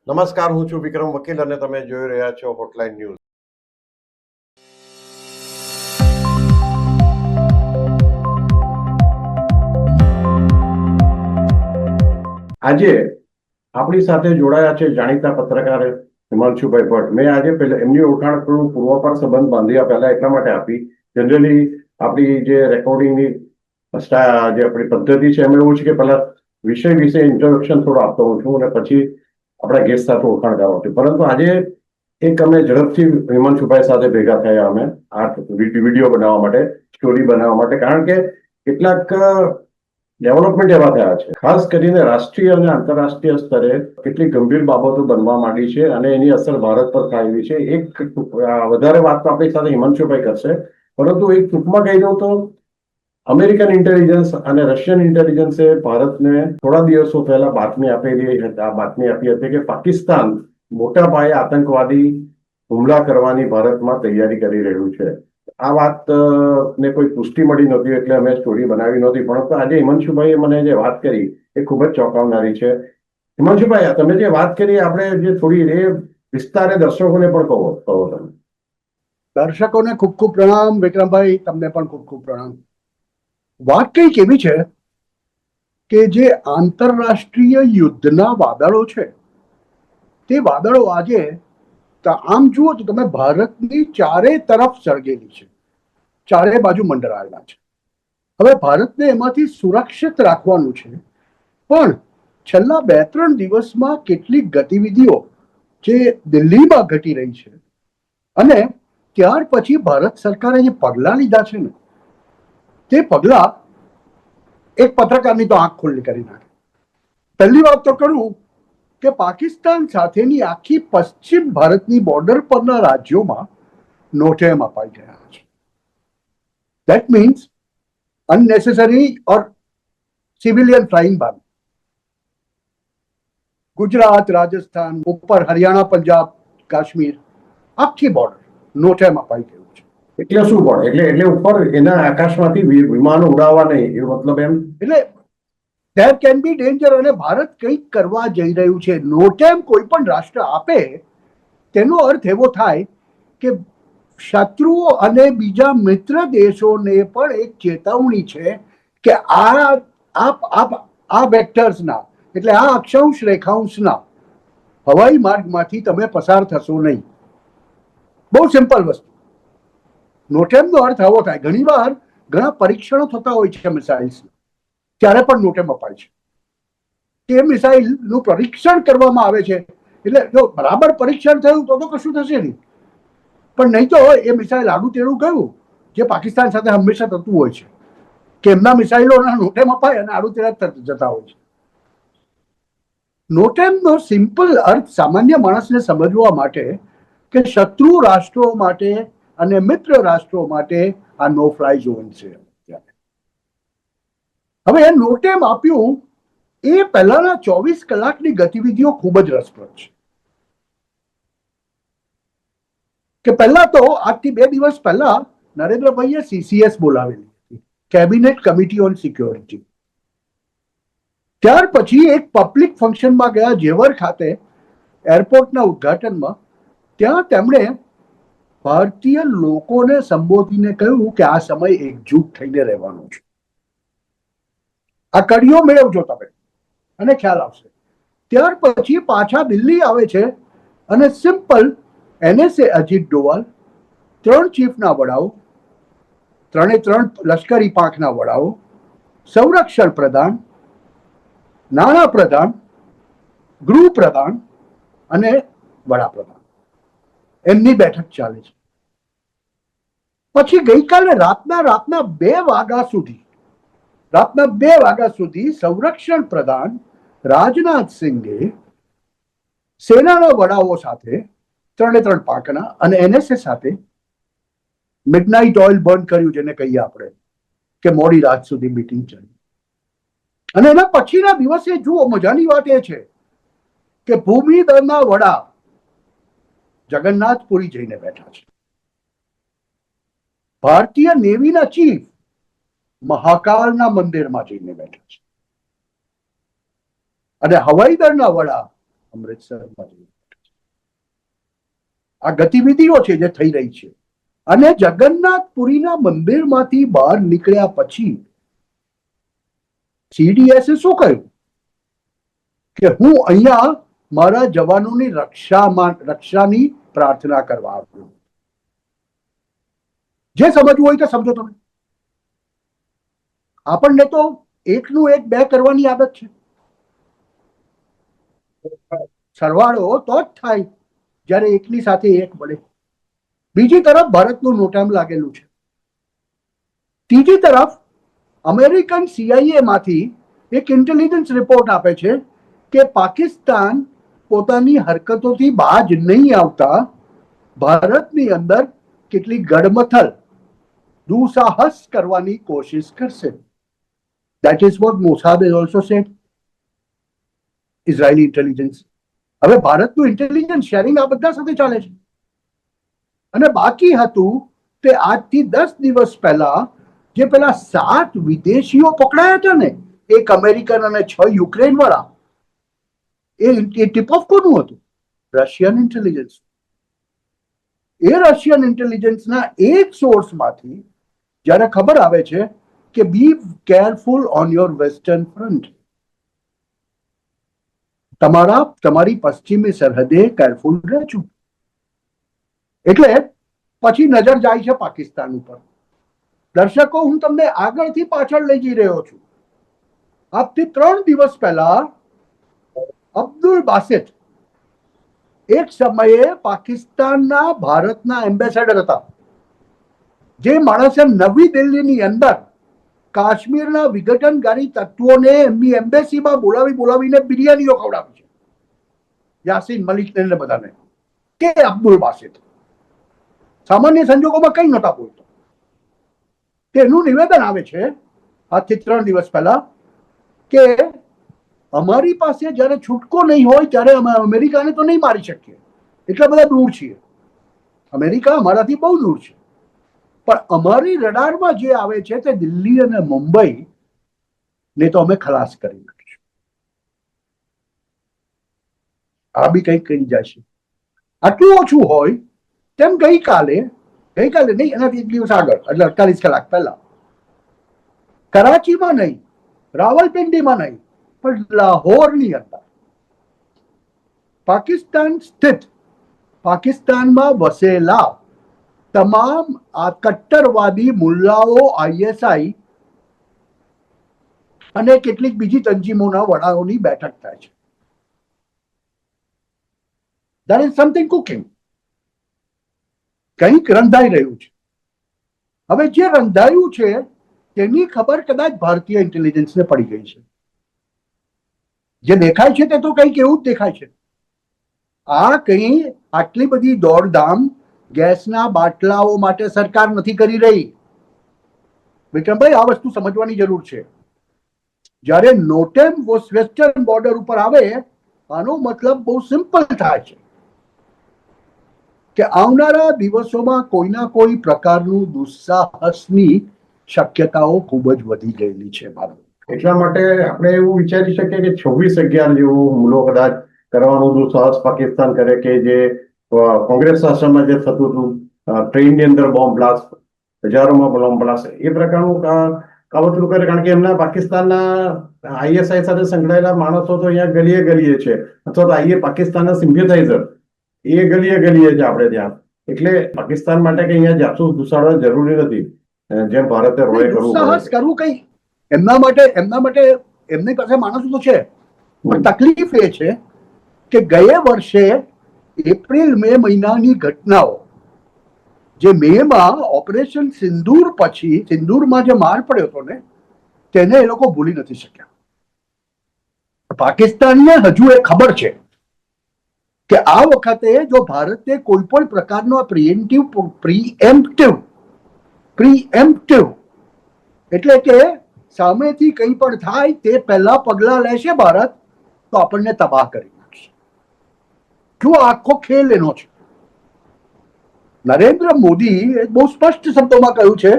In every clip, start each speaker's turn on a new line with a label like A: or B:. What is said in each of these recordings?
A: નમસ્કાર, હું છું વિક્રમ વકીલ અને તમે જોઈ રહ્યા છો હોટલાઇન ન્યૂઝ. આજે આપણી સાથે જોડાયા છે જાણીતા પત્રકાર હિમાંશુભાઈ ભટ્ટ. મેં આજે પહેલા એમની ઓળખાણ પૂર્વાપર સંબંધ બાંધ્યા પહેલા એટલા માટે આપી. જનરલી આપણી જે રેકોર્ડિંગની જે આપણી પદ્ધતિ છે એમાં એવું છે કે પહેલા વિષય વિશે ઇન્ટ્રોડક્શન થોડું આપતો હોઉં છું અને પછી આપણા ગેસ્ટ સાથે ઓળખાણ કરાવું છું. પરંતુ આજે એક અમે ઝડપથી હિમાંશુભાઈ સાથે ભેગા થયા અમે આ વિડીયો બનાવવા માટે, સ્ટોરી બનાવવા માટે, કારણ કે કેટલાક ડેવલપમેન્ટ એવા થયા છે, ખાસ કરીને રાષ્ટ્રીય અને આંતરરાષ્ટ્રીય સ્તરે કેટલીક ગંભીર બાબતો બનવા માંડી છે અને એની અસર ભારત પર થાય એવી છે. એક વધારે વાત તો આપણી સાથે હિમાંશુભાઈ કરશે, પરંતુ એક ટૂંકમાં કહી દઉં તો અમેરિકન ઇન્ટેલિજન્સ અને રશિયન ઇન્ટેલિજન્સે ભારતને થોડા દિવસો પહેલા બાતમી આપી હતી કે પાકિસ્તાન મોટા પાયે આતંકવાદી હુમલા કરવાની ભારતમાં તૈયારી કરી રહ્યું છે. આ વાત ને કોઈ પુષ્ટિ મળી નહોતી એટલે અમે સ્ટોરી બનાવી નહોતી, પરંતુ આજે હિમાંશુભાઈએ મને જે વાત કરી એ ખૂબ જ ચોંકાવનારી છે. હિમાંશુભાઈ, તમે જે વાત કરી આપણે જે થોડી એ વિસ્તારે દર્શકોને પણ કહો તમે.
B: દર્શકોને ખૂબ ખૂબ પ્રણામ. વિક્રમભાઈ, તમને પણ ખૂબ ખૂબ પ્રણામ. વાત કંઈક એવી છે કે જે આંતરરાષ્ટ્રીય યુદ્ધના વાદળો છે તે વાદળો આજે આમ જુઓ તો તમે ભારતની ચારે તરફ સળગેલી છે, ચારે બાજુ મંડરાયેલા છે. હવે ભારતને એમાંથી સુરક્ષિત રાખવાનું છે, પણ છેલ્લા 2-3 દિવસમાં કેટલીક ગતિવિધિઓ જે દિલ્હીમાં ઘટી રહી છે અને ત્યાર પછી ભારત સરકારે જે પગલાં લીધા છે ને તે પગલાં એક પત્રકારની તો આંખ ખુલ્લી કરી નાખે. પહેલી વાત તો કરું કે પાકિસ્તાન સાથેની આખી પશ્ચિમ ભારતની બોર્ડર પરના રાજ્યોમાં નોટેમ અપાઈ ગયા છે. That means unnecessary or civilian flying ban. Gujarat, Rajasthan, ઉપર હરિયાણા, પંજાબ, કાશ્મીર, આખી બોર્ડર નોટેમ અપાઈ ગયું છે.
A: એટલે શું પડે? એટલે ઉપર એના આકાશમાંથી વિમાનો ઉડાવવા નહીં, એવો મતલબ એમ?
B: એટલે there can be danger અને ભારત કંઈક કરવા જઈ રહ્યું છે. નોટેમ કોઈ પણ રાષ્ટ્ર આપે તેનો અર્થ એવો થાય કે શત્રુઓ અને બીજા મિત્ર દેશોને પણ એક ચેતવણી છે કે આ વેક્ટર્સના એટલે આ અક્ષાંશ રેખાંશના હવાઈ માર્ગમાંથી તમે પસાર થશો નહીં. બહુ સિમ્પલ વસ્તુ. નોટેમનો અર્થ આવો થાય. ઘણીવાર ઘણા પરીક્ષણો થતા હોય છે મિસાઇલ્સ, ત્યારે પણ નોટેમ અપાય છે કે મિસાઇલનું પરીક્ષણ કરવામાં આવે છે. એટલે જો બરાબર પરીક્ષણ થયું તો કશું થશે નહીં, પણ નહીં તો એ મિસાઇલ આડું તેડું ગયું, જે પાકિસ્તાન સાથે હંમેશા થતું હોય છે કે એમના મિસાઇલોના નોટેમ અપાય અને આડું તેડા જતા હોય છે. નોટેમનો સિમ્પલ અર્થ સામાન્ય માણસને સમજવા માટે કે શત્રુ રાષ્ટ્રો માટે અને મિત્ર રાષ્ટ્રો માટે આ નો ફ્લાય ઝોન છે. હવે એ નોટેમ આપ્યું એ પહેલાના 24 કલાકની ગતિવિધિઓ ખૂબ જ રસપ્રદ છે. કે પહેલા તો આજથી 2 દિવસ પહેલા નરેન્દ્રભાઈએ CCS બોલાવેલી હતી, કેબિનેટ કમિટી ઓન સિક્યોરિટી. ત્યાર પછી એક પબ્લિક ફંક્શનમાં ગયા જેવર ખાતે એરપોર્ટના ઉદ્ઘાટનમાં. ત્યાં તેમણે ભારતીય લોકોને સંબોધીને કહ્યું કે આ સમય એકજૂટ થઈને રહેવાનો છે. આ કડીઓ મેળવજો તમે અને ખ્યાલ આવશે. ત્યાર પછી પાછા દિલ્હી આવે છે અને સિમ્પલ NSA અજીત ડોવાલ, 3 ચીફના વડાઓ, 3 લશ્કરી પાંખના વડાઓ, સંરક્ષણ પ્રધાન, નાણાં પ્રધાન, ગૃહ પ્રધાન અને વડાપ્રધાન, એમની બેઠક ચાલે છે. પછી ગઈકાલે રાતના 2 વાગ્યા સુધી સંરક્ષણ પ્રધાન રાજનાથ સિંહે સેનાના વડાઓ સાથે 3 પાંખના અને NSA સાથે મિડનાઇટ ઓઇલ બર્ન કર્યું, જેને કહીએ આપણે કે મોડી રાત સુધી મીટિંગ ચાલી. અને એના પછીના દિવસે જુઓ, મજાની વાત એ છે કે ભૂમિદળના વડા જગન્નાથપુરી જઈને બેઠા છે. ભારતીય નેવીના ચીફ મહાકાળના મંદિરમાં જઈને બેઠા છે અને હવાઈ દળના વડા અમૃતસરમાં આ ગતિવિધિઓ છે જે થઈ રહી છે. અને જગન્નાથપુરીના મંદિરમાંથી બહાર નીકળ્યા પછી CDSએ શું કહ્યું કે હું અહીંયા મારા જવાનોની રક્ષાની પ્રાર્થના કરવા આવ્યો. જે સમજવું હોય તો સમજો તમે. આપણને તો એકનું એક બે કરવાની આદત છે. સરવાળો તો જ થાય જ્યારે એકની સાથે એક મળે. બીજી તરફ ભારતનું નોટામ લાગેલું છે. ત્રીજી તરફ અમેરિકન CIA માંથી એક ઇન્ટેલિજન્સ રિપોર્ટ આપે છે કે પાકિસ્તાન પોતાની હરકતોથી બાજ નહીં આવતા ભારતની અંદર કેટલીક ગડમથલ દુસાહસ કરવાની કોશિશ કરશે. That is what Mossad has also said. Israeli intelligence. હવે ભારતનું ઇન્ટેલિજન્સ શેરિંગ આ બધા સાથે ચાલે છે. અને બાકી હતું તે આજથી 10 દિવસ પહેલા જે પેલા 7 વિદેશીઓ પકડાયા હતા ને, એક અમેરિકન અને 6 યુક્રેન વાળા, એ ટીપ ઓફ કોનું હતું? Russian intelligence. એ રશિયન ઇન્ટેલિજન્સના એક સોર્સમાંથી જ્યારે ખબર આવે છે કે be careful on your western front, તમારી પશ્ચિમી સરહદે કેરફુલ રહેજો. એટલે પછી નજર જાય છે પાકિસ્તાન ઉપર. દર્શકો, હું તમને આગળથી પાછળ લઈ જઈ રહ્યો છું. આજથી 3 દિવસ પહેલા અબ્દુલ બાસિત એક સમયે પાકિસ્તાનના ભારતના એમ્બેસેડર હતા. જે માણસે નવી દિલ્હીની અંદર કાશ્મીરના વિઘટનકારી તત્વોને એમની એમ્બેસીમાં બોલાવીને બિરિયાનીઓ ખવડાવી છે. યાસીન મલિક ને બધાને. કે અબ્દુલ બાસિત સામાન્ય સંજોગોમાં કઈ નહોતા બોલતો. તેનું નિવેદન આવે છે આજથી 3 દિવસ પહેલા કે અમારી પાસે જયારે છૂટકો નહીં હોય ત્યારે અમે અમેરિકાને તો નહીં મારી શકીએ, એટલા બધા દૂર છીએ. અમેરિકા અમારાથી બહુ દૂર છે, પણ અમારી રડારમાં જે આવે છે તે દિલ્હી અને મુંબઈ ને તો અમે ખલાસ કરી નાખીશું. આ બી કંઈક કહી જશે. આટલું ઓછું હોય તેમ ગઈકાલે નહીં, એનાથી 1 દિવસ આગળ, એટલે 48 કલાક પહેલા કરાચીમાં નહીં, રાવલપિંડીમાં નહીં, પણ લાહોરની અંદર પાકિસ્તાન સ્થિત પાકિસ્તાનમાં વસેલા તમામ આ કટ્ટરવાદી મુલ્લાઓ, ISI અને કેટલીક બીજી તંજીમોના વડાઓની બેઠક થાય છે. There is something cooking. કંઈક રંધાઈ રહ્યું છે. હવે જે રંધાયું છે તેની ખબર કદાચ ભારતીય ઇન્ટેલિજન્સને પડી ગઈ છે. જે દેખાય છે તે તો કંઈક એવું જ દેખાય છે. આ કંઈ આટલી બધી દોડધામ ગેસના બાટલાઓ માટે સરકાર નથી કરી રહી. વિક્રમભાઈ, આ વસ્તુ સમજવાની જરૂર છે. જ્યારે નોટેમ વેસ્ટર્ન બોર્ડર ઉપર આવે, આનો મતલબ બહુ સિમ્પલ થાય છે કે આવનારા દિવસોમાં કોઈના કોઈ પ્રકારનું દુસ્સાહસની શક્યતાઓ ખૂબ જ વધી ગયેલી છે.
A: એટલા માટે આપણે એવું વિચારી શકીએ કે 26/11 જેવો હુમલો કદાચ કરવાનું દુસ્સાહસ પાકિસ્તાન કરે, કે જે કોંગ્રેસ શાસનમાં જે થતું હતું, ટ્રેનની અંદર બોમ્બ બ્લાસ્ટ, હજારોમાં બોમ્બ બ્લાસ્ટ, એ પ્રકારનું કાવતરું કરે. કારણ કે એમના પાકિસ્તાનના ISI સાથે સંકળાયેલા માણસો તો અહીંયા ગલીએ છે, અથવા તો પાકિસ્તાનના સિમ્પેથાઇઝર એ ગલીએ છે આપણે ત્યાં. એટલે પાકિસ્તાન માટે કે અહીંયા જાસૂસ ઘુસાડવા જરૂરી નથી, જેમ ભારતે રોય
B: કરવું કઈ એમના માટે એમની પાસે માણસો તો છે, પણ તકલીફ એ છે કે ગયા વર્ષે એપ્રિલ-મે મહિનાની ઘટનાઓ, જે મેમાં ઓપરેશન સિંદૂર પછી સિંદૂરમાં જે માર પડ્યો હતો ને, તેને એ લોકો ભૂલી નથી શક્યા. પાકિસ્તાનને હજુ એ ખબર છે કે આ વખતે જો ભારતે કોઈ પણ પ્રકારનો પ્રીએમ્પ્ટિવ એટલે કે સામેથી કંઈ પણ થાય તે પહેલા પગલા લેશે ભારત, તો આપણને તબાહ કરી નાખશે. જો આખો ખેલ એનો છે. નરેન્દ્ર મોદી બહુ સ્પષ્ટ શબ્દોમાં કહ્યું છે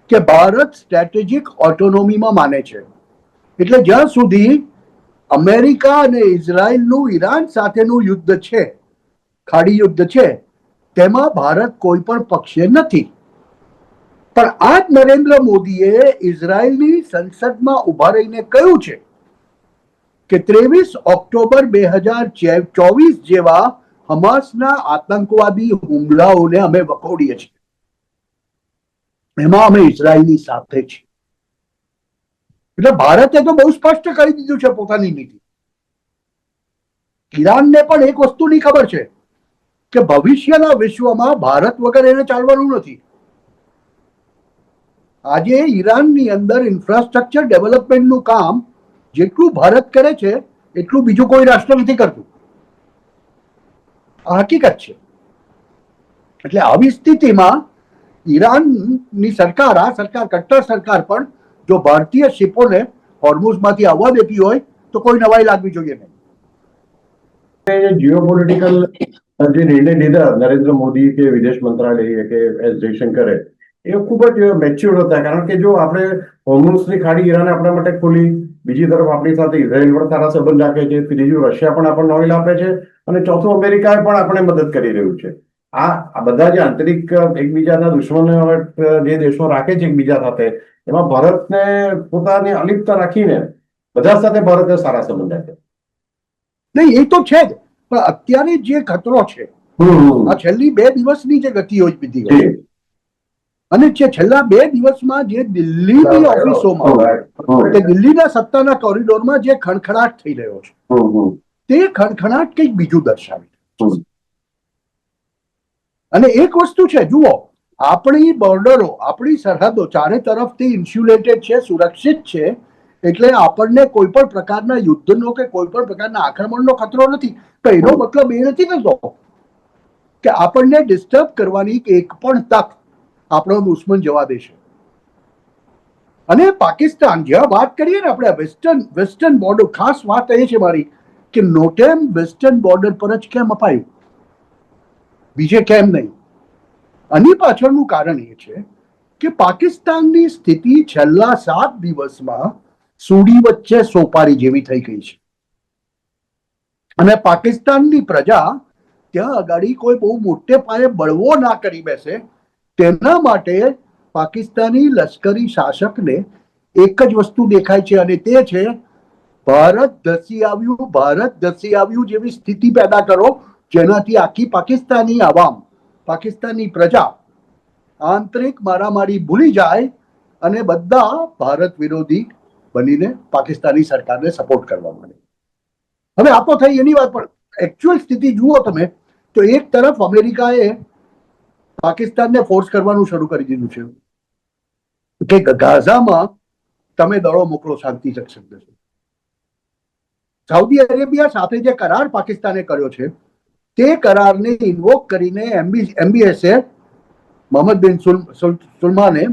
B: કે ભારત સ્ટ્રેટેજિક ઓટોનોમીમાં માને છે. એટલે જ્યાં સુધી અમેરિકા અને ઇઝરાયલનું ઈરાન સાથેનું યુદ્ધ છે, ખાડી યુદ્ધ છે, તેમાં ભારત કોઈ પણ પક્ષે નથી. પણ આજ નરેન્દ્ર મોદીએ ઇઝરાયલની સંસદમાં ઉભા રહીને કહ્યું છે કે 23 ઓક્ટોબર 2024 જેવા હમાસના આતંકવાદી હુમલાઓને અમે વખોડીએ છીએ, એમાં અમે ઇઝરાયલની સાથે છીએ. એટલે ભારતે તો બહુ સ્પષ્ટ કરી દીધું છે પોતાની નીતિ. ઈરાનને પણ એક વસ્તુની ખબર છે કે ભવિષ્યના વિશ્વમાં ભારત વગર એને ચાલવાનું નથી. આજે ઈરાનની અંદર ઇન્ફ્રાસ્ટ્રક્ચર ડેવલપમેન્ટનું કામ જેટલું ભારત કરે છે એટલું બીજું કોઈ રાષ્ટ્ર નથી કરતું. આ હકીકત છે. એટલે આવી સ્થિતિમાં ઈરાનની સરકાર, આ સરકાર, કટ્ટર સરકાર પણ જો ભારતીય શિપોને હોર્મુઝમાંથી આવવા દેતી હોય તો કોઈ નવાઈ લાગવી જોઈએ નહીં.
A: જીઓપોલિટિકલ જે નિર્ણય લીધા નરેન્દ્ર મોદી કે વિદેશ મંત્રાલય કે એસ જયશંકરે, એ ખૂબ જ મેચ્યોર હતા. કારણ કે જો આપણે હોર્મુઝની ખાડી ઈરાને આપણા માટે ખોલી, બીજી તરફ આપણી સાથે ઇઝરાયલ પણ સારા સંબંધ રાખે છે, ત્રીજું રશિયા પણ આપણને ઓઇલ આપે છે, અને ચોથું અમેરિકા પણ આપણે મદદ કરી રહ્યું છે. આ બધા જે આંતરિક એકબીજાના દુશ્મનો જે દેશો રાખે છે એકબીજા સાથે, એમાં ભારતને પોતાની અલિપ્તતા રાખીને બધા સાથે ભારતે સારા સંબંધ રાખે.
B: નહીં, એ તો છે જ, પણ અત્યારે જે ખતરો છે, આ છેલ્લી 2 દિવસની જે ગતિ હોય બીજી હોય, અને જે છેલ્લા 2 દિવસમાં જે દિલ્હીની ઓફિસોમાં, કે દિલ્હીના સત્તાના કોરિડોરમાં જે ખણખણાટ થઈ રહ્યો છે, તે ખણખણાટ કંઈક બીજું દર્શાવે છે. અને એક વસ્તુ છે, જુઓ, આપણી બોર્ડરો, આપણી સરહદો ચારે તરફથી ઇન્સ્યુલેટેડ છે, સુરક્ષિત છે, એટલે આપણને કોઈ પણ પ્રકારના યુદ્ધનો કે કોઈ પણ પ્રકારના આક્રમણનો ખતરો નથી. તો એનો મતલબ એ નથી થતો કે આપણને ડિસ્ટર્બ કરવાની એક પણ તક આપણો દુશ્મન જવા દેશે. અને પાકિસ્તાન, જ્યાં વાત કરીએ ને આપણે વેસ્ટર્ન બોર્ડર, ખાસ વાત એ છે મારી કે નોટેમ વેસ્ટર્ન બોર્ડર પર જ કેમ અપાયું, બીજે કેમ નહીં? આની પાછળનું કારણ એ છે કે પાકિસ્તાનની સ્થિતિ છેલ્લા 7 દિવસમાં સુડી વચ્ચે સોપારી જેવી થઈ ગઈ છે. અને પાકિસ્તાનની પ્રજા ત્યાં આગળ કોઈ બહુ મોટે પાયે બળવો ના કરી બેસે, તેના માટે પાકિસ્તાની લશ્કરી શાસકને એક જ વસ્તુ દેખાય છે, અને તે છે ભારત ધસી આવ્યું, ભારત ધસી આવ્યું જેવી સ્થિતિ પેદા કરો, જેનાથી આખી પાકિસ્તાની આવામ, પાકિસ્તાની પ્રજા આંતરિક મારામારી ભૂલી જાય અને બધા ભારત વિરોધી બનીને પાકિસ્તાની સરકારને સપોર્ટ કરવા માંડે. હવે આ તો થઈ એની વાત, પણ એકચ્યુઅલ સ્થિતિ જુઓ તમે તો એક તરફ અમેરિકાએ પાકિસ્તાનને ફોર્સ કરવાનું શરૂ કરી દીધું છે કે ગાઝામાં તમે દળો મોકલો, શાંતિ રક્ષક દેશો. સાઉદી અરેબિયા સાથે જે કરાર પાકિસ્તાને કર્યો છે, તે કરારને ઇન્વોક કરીને એમબીએસે મોહમ્મદ બિન સુલમાને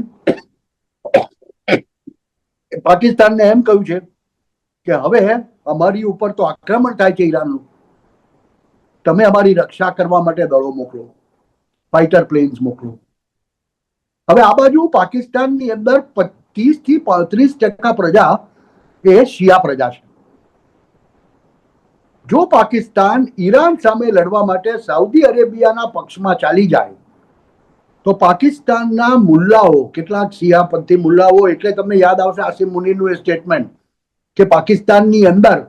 B: પાકિસ્તાનને એમ કહ્યું છે કે હવે અમારી ઉપર તો આક્રમણ થાય છે ઈરાનનું, તમે અમારી રક્ષા કરવા માટે દળો મોકલો, ફાઇટર પ્લેન્સ મોકલો. હવે આ બાજુ પાકિસ્તાનની અંદર 25 થી 35% પ્રજા એ શિયા પ્રજા છે. જો પાકિસ્તાન ઈરાન સામે લડવા માટે સાઉદી અરેબિયાના પક્ષમાં ચાલી જાય તો પાકિસ્તાનના મુલ્લાઓ, કેટલાક શિયાપંથી મુલ્લાઓ, એટલે તમને યાદ આવશે આસિમ મુનીરનું એ સ્ટેટમેન્ટ કે પાકિસ્તાનની અંદર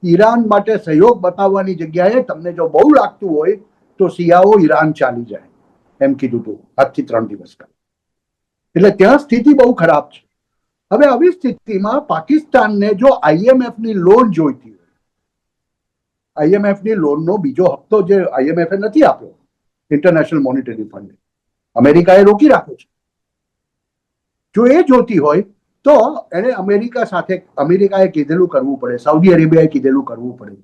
B: ઈરાન માટે સહયોગ બતાવવાની જગ્યાએ તમને જો બહુ લાગતું હોય તો શિયાઓ ઈરાન ચાલી જાય, એમ કીધું હતું આજથી 3 દિવસ પહેલા. એટલે ત્યાં સ્થિતિ બહુ ખરાબ છે. હવે આવી સ્થિતિમાં પાકિસ્તાનને જો આઈએમએફની લોન જોઈતી હોય, આઈએમએફની લોનનો બીજો હપ્તો જે આઈએમએફે નથી આપ્યો, ઇન્ટરનેશનલ મોનિટરી ફંડ, અમેરિકાએ રોકી રાખ્યો છે, જો એ જોતી હોય તો એને અમેરિકાએ કીધેલું કરવું પડે, સાઉદી અરેબિયાએ કીધેલું કરવું પડે.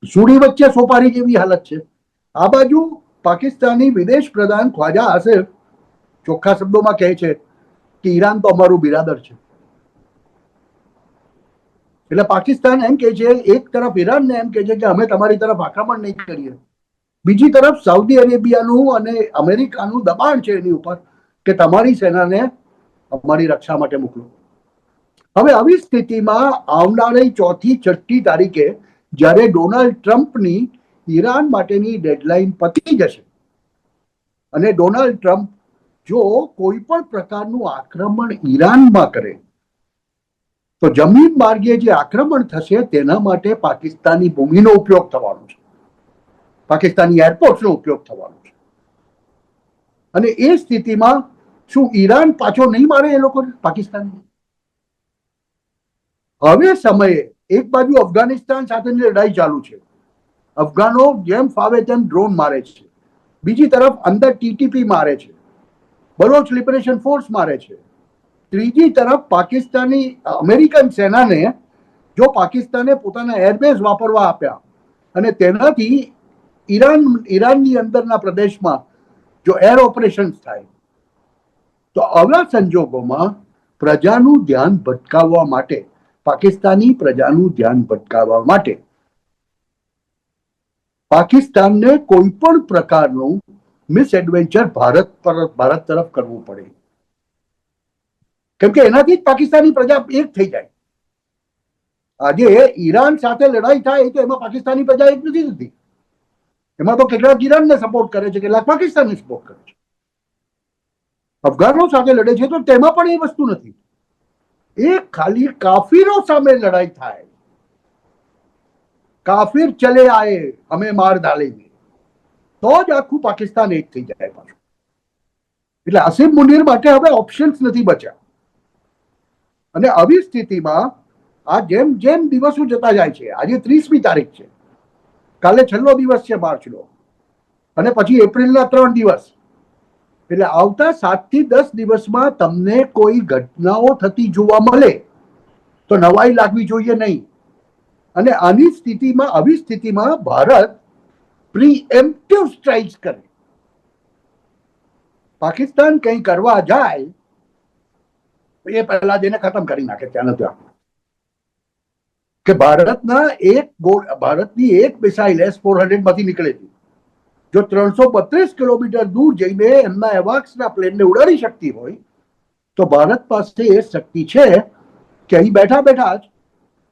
B: સુડી વચ્ચે સોપારી જેવી હાલત છે. આ બાજુ પાકિસ્તાની વિદેશ પ્રધાન ખ્વાજા આસિફ ચોખ્ખા શબ્દોમાં કહે છે કે ઈરાન તો અમારું બિરાદર છે. એટલે પાકિસ્તાન એમ કે છે, એક તરફ ઈરાનને એમ કે છે કે અમે તમારી તરફ આક્રમણ નહીં કરીએ, બીજી તરફ સાઉદી અરેબિયાનું અને અમેરિકાનું દબાણ છે એની ઉપર કે તમારી સેનાને અમારી રક્ષા માટે મોકલો. હવે આવી સ્થિતિમાં આવનારી 4 થી 6 તારીખે જ્યારે ડોનાલ્ડ ટ્રમ્પની ઈરાન માટેની ડેડલાઇન પતી જશે અને ડોનાલ્ડ ટ્રમ્પ જો કોઈ પણ પ્રકારનું આક્રમણ ઈરાનમાં કરે તો જમીન માર્ગે જે આક્રમણ થશે તેના માટે પાકિસ્તાની ભૂમિનો ઉપયોગ થવાનો છે, પાકિસ્તાની એરપોર્ટનો ઉપયોગ થવાનો છે. અને એ સ્થિતિમાં શું ઈરાન પાછો નહીં મારે એ લોકો પાકિસ્તાન? હવે સમયે એક બાજુ અફઘાનિસ્તાન સાથેની લડાઈ ચાલુ છે, અફઘાનો જેમ ફાવે તેમ ડ્રોન મારે છે, બીજી તરફ અંદર ટીટીપી મારે છે, બલોચ લિબરેશન ફોર્સ મારે છે, ત્રીજી તરફ પાકિસ્તાની અમેરિકન સેનાને જો પાકિસ્તાને પોતાના એરબેઝ વાપરવા આપ્યા અને તેનાથી ઈરાનની અંદરના પ્રદેશમાં જો એર ઓપરેશન્સ થાય તો આવા સંજોગોમાં પ્રજાનું ધ્યાન ભટકાવવા માટે, પાકિસ્તાની પ્રજાનું ધ્યાન ભટકાવવા માટે પાકિસ્તાનને કોઈ પણ પ્રકારનું મિસએડવેન્ચર ભારત તરફ કરવું પડે, કેમ કે એનાથી જ પાકિસ્તાની પ્રજા એક થઈ જાય. આજે ઈરાન સાથે લડાઈ થાય તો એમાં પાકિસ્તાની પ્રજા એક નથી થતી, એમાં તો કેટલાક ઈરાનને સપોર્ટ કરે છે, કેટલાક પાકિસ્તાનને સપોર્ટ કરે છે. અફઘાનો સાથે લડે છે તો તેમાં પણ એ વસ્તુ નથી. એ ખાલી કાફીરો સામે લડાઈ થાય, કાફિર ચલે આए હમે માર ડાલેંગે, તો જ આખું પાકિસ્તાન એક થઈ જાય પાછું. એટલે આસિમ મુનીર માટે હવે ઓપ્શન્સ નથી બચ્યા. અને આવી સ્થિતિમાં આ જેમ જેમ દિવસો જતા જાય છે, આજે 30મી તારીખ છે, કાલે છેલ્લો દિવસ છે માર્ચનો, અને પછી એપ્રિલના 3 દિવસ, એટલે આવતા 7 થી 10 દિવસમાં તમને કોઈ ઘટનાઓ થતી જોવા મળે તો નવાઈ લાગવી જોઈએ નહીં. અને આવી સ્થિતિમાં ભારત પ્રીએમ્પ્ટિવ સ્ટ્રાઇક્સ કરે. પાકિસ્તાન કંઈ કરવા જાય એ પહેલા જેને ખતમ કરી નાખે. ત્યાં ત્યાં કે ભારતની એક મિસાઇલ S-400 માંથી નીકળે છે, જો 332 કિલોમીટર દૂર જઈને એમના એવાક્સના પ્લેનને ઉડાડી શકતી હોય તો ભારત પાસે એ શક્તિ છે કે અહીં બેઠા બેઠા જ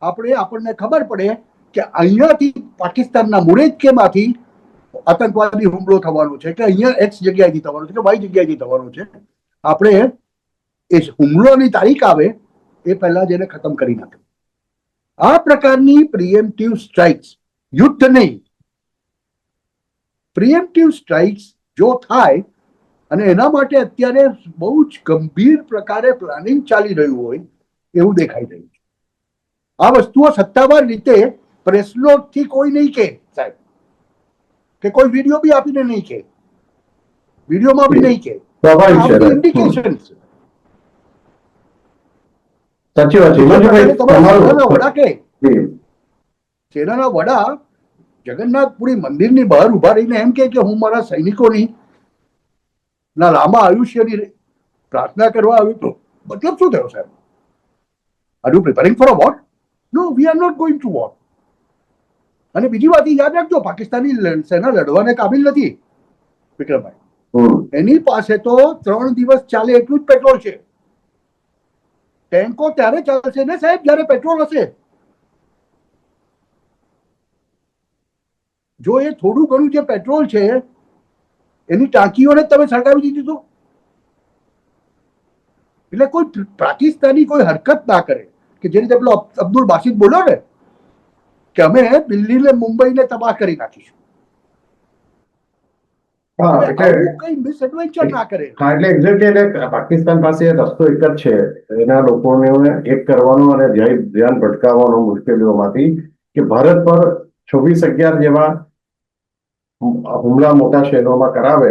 B: આપણને ખબર પડે કે અહીંયાથી પાકિસ્તાનના મુરેજકેમાંથી આતંકવાદી હુમલો થવાનો છે, કે અહીંયા X જગ્યાએથી થવાનો છે, કે Y જગ્યાએથી થવાનો છે. આપણે એ હુમલોની તારીખ આવે એ પહેલા જ એને ખતમ કરી નાખે. આ પ્રકારની પ્રિએમ્પ્ટિવ સ્ટ્રાઇક્સ, યુદ્ધ નહીં, પ્રિએમ્પ્ટિવ સ્ટ્રાઇક્સ જો થાય, અને એના માટે અત્યારે બહુ જ ગંભીર પ્રકારે પ્લાનિંગ ચાલી રહ્યું હોય એવું દેખાઈ રહ્યું છે. આ વસ્તુઓ સત્તાવાર રીતે પ્રેસ નોટથી કોઈ નહીં કહે સાહેબ, કે કોઈ વિડીયો બી આપીને નહીં કહે, વિડીયોમાં બી નહીં કહે, ઇન્ડિકેશન છે.
A: સાચી વાત છે.
B: સેનાના વડા જગન્નાથપુરી મંદિરની બહાર ઉભા રહીને એમ કે હું મારા સૈનિકોની ના લાંબા આયુષ્યની પ્રાર્થના કરવા આવ્યું તો મતલબ શું થયો સાહેબ? Are you preparing for a war? No, we are not going to war. અને બીજી વાત યાદ રાખજો, પાકિસ્તાની સેના લડવાને કાબિલ નથી વિક્રમભાઈ. એની પાસે તો 3 દિવસ ચાલે એટલું જ પેટ્રોલ છે. ટેન્કો ત્યારે ચાલશે ને સાહેબ જ્યારે પેટ્રોલ હશે. જો એ થોડું ઘણું જે પેટ્રોલ છે એની ટાંકીઓને તમે સળગાવી દીધી તો, એટલે કોઈ પાકિસ્તાની કોઈ હરકત ના કરે કે જે રીતે પેલો અબ્દુલ બાસિત બોલ્યો ને કે અમે દિલ્હી ને મુંબઈ ને તબાહ કરી નાખીશું. કઈ મિસએડવેન્ચર ના કરે.
A: એટલે એક્ઝેક્ટલી પાકિસ્તાન પાસે રસ્તો એક જ છે, એના લોકોને એક કરવાનો અને ધ્યાન ભટકાવવાનો મુશ્કેલીઓમાંથી, કે ભારત પર 26/11 જેવા હુમલા મોટા શહેરોમાં કરાવે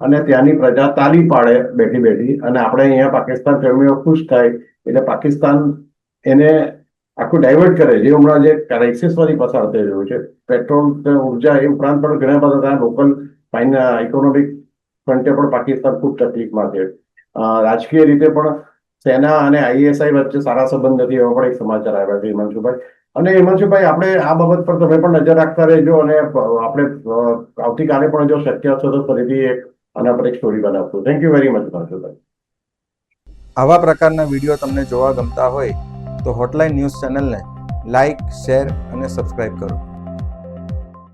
A: અને ત્યાંની પ્રજા તાલી પાડે બેઠી બેઠી, અને આપણે અહીંયા પાકિસ્તાન પ્રેમીઓ ખુશ થાય એટલે પાકિસ્તાન એને આખું ડાયવર્ટ કરે. જે હમણાં જે ક્રાઇસિસમાંથી પસાર થઈ રહ્યું છે, પેટ્રોલ, ઉર્જા, એ ઉપરાંત પણ ઘણા બધા લોકલ ઇકોનોમિક ફ્રન્ટે પણ પાકિસ્તાન ખૂબ તકલીફમાં છે. રાજકીય રીતે પણ સેના અને ISI વચ્ચે સારા સંબંધ નથી, એવા પણ એક સમાચાર આવ્યા છે હિમાંશુભાઈ. અને હિમાંશુભાઈ, આપણે આ બાબત પર તમે પણ નજર રાખતા રહેજો, અને આપણે આવતીકાલે પણ જો શક્ય હશે તો ફરીથી આના પર એક સ્ટોરી બનાવશું. થેન્ક યુ વેરી મચ હિમાંશુભાઈ.
C: આવા પ્રકારના વિડીયો તમને જોવા ગમતા હોય તો હોટલાઇન ન્યૂઝ ચેનલને લાઇક, શેર અને સબસ્ક્રાઇબ કરો.